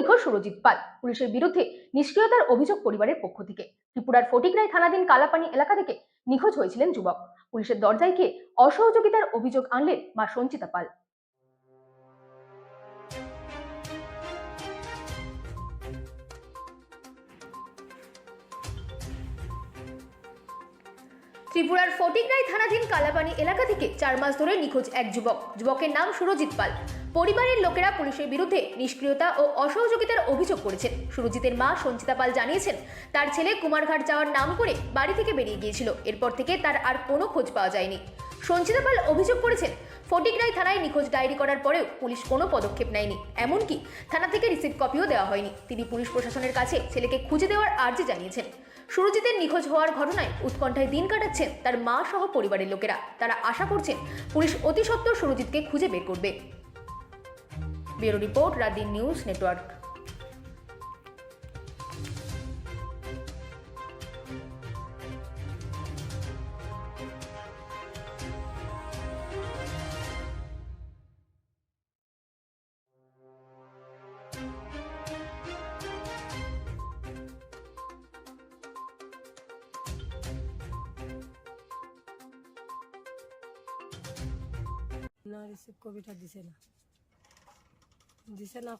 নিখোঁজ সুরজিৎ পাল। পুলিশের বিরুদ্ধে নিষ্ক্রিয়তার অভিযোগ পরিবারের পক্ষ থেকে। ত্রিপুরার ফটিকরাই থানাধীন কালাপানি এলাকা থেকে নিখোঁজ হয়েছিলেন যুবক। পুলিশের দরজায় গিয়ে অসহযোগিতার অভিযোগ আনলেন মা সঞ্চিতা পাল। ত্রিপুরার ফটিকরাই থানাধীন কালাপানি এলাকা থেকে 4 মাস ধরে নিখোঁজ এক যুবক। যুবকের নাম সুরজিৎ পাল। পরিবারের লোকেরা পুলিশের বিরুদ্ধে নিষ্ক্রিয়তা ও অসহযোগিতার অভিযোগ করেছেন। সুরজিতের মা সঞ্চিতা পাল জানিয়েছেন, তার ছেলে কুমারঘাট যাওয়ার নাম করে বাড়ি থেকে বেরিয়ে গিয়েছিল। এরপর থেকে তার আর কোনো খোঁজ পাওয়া যায়নি। সঞ্চিতা পাল অভিযোগ করেছেন, ফটিকরাই থানায় নিখোঁজ ডায়েরি করার পরেও পুলিশ কোনো পদক্ষেপ নেয়নি। এমনকি থানা থেকে রিসিপ্ট কপিও দেওয়া হয়নি। তিনি পুলিশ প্রশাসনের কাছে ছেলেকে খুঁজে দেওয়ার আর্জি জানিয়েছেন। সুরজিতের নিখোঁজ হওয়ার ঘটনায় উৎকণ্ঠায় দিন কাটাচ্ছেন তার মা সহ পরিবারের লোকেরা। তারা আশা করছেন পুলিশ অতি সত্বর সুরজিৎকে খুঁজে বের করবে। Bureau report, রাতদিন news network. না রিসিভ কবিটা দিছে না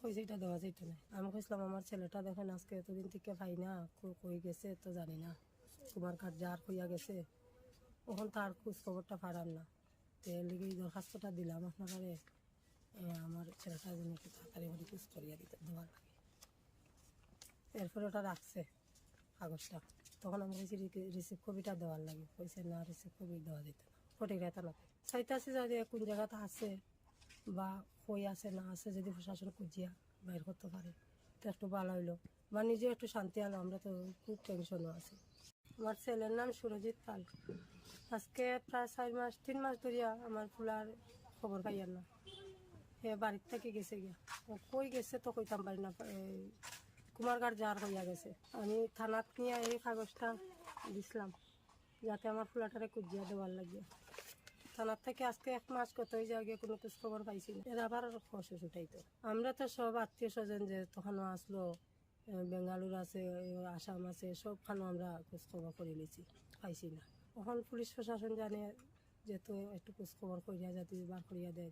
কইছে এটা দেওয়া যাইতো না। আমি কইছিলাম আমার ছেলেটা দেখেন আজকে এতদিন থেকে পাই না, কই গেছে তো জানি না, কুমারঘাট যার হইয়া গেছে, তখন তার খোঁজ খবরটা পারাম না। তো এর লিগে দরখাস্তটা দিলাম আপনারা, আমার ছেলেটা যেন একটু তাড়াতাড়ি করে খোঁজ করিয়া দেওয়ার লাগে। এরপরে ওটা রাখছে কাগজটা, তখন আমি কইছি রিসিভ কবিটা দেওয়ার লাগে, কইছে না রিসিভ কবি দেওয়া যেত না। ফটিকরাই থানাতে চাইতেছি যদি কোন জায়গাতে আছে বা কই আছে না আছে, যদি প্রশাসন খুঁজিয়া বাইর করতে পারে তো একটু ভালো হইলো, বা নিজে একটু শান্তি আলো। আমরা তো খুব টেনশনও আছি। আমার ছেলের নাম সুরজিৎ পাল। আজকে প্রায় 3 মাস ধরিয়া আমার ফুলার খবর পাইয়ার না। হে বাড়ির থেকে গেছে গিয়া, কই গেছে তো কইতাম পারি না। কুমারঘাট যার হইয়া গেছে। আমি থানাত নিয়ে এই কাগজটা দিছিলাম যাতে আমার ফুলাটারে খুঁজিয়া দেওয়ার লাগিয়া। থানার থেকে আজকে 1 মাস কত হয়ে যাওয়া গিয়ে কোনো খোঁজ খবর পাইছি না। এর আবার খসুস উঠাইতো। আমরা তো সব আত্মীয় স্বজন যে তখনও আসলো, বেঙ্গালুরু আছে, আসাম আছে, সবখানে আমরা খোঁজ খবর করে নিয়েছি, পাইছি না। তখন পুলিশ প্রশাসন জানে যেহেতু একটু খোঁজ খবর করিয়া যাতে বার করিয়া দেয়।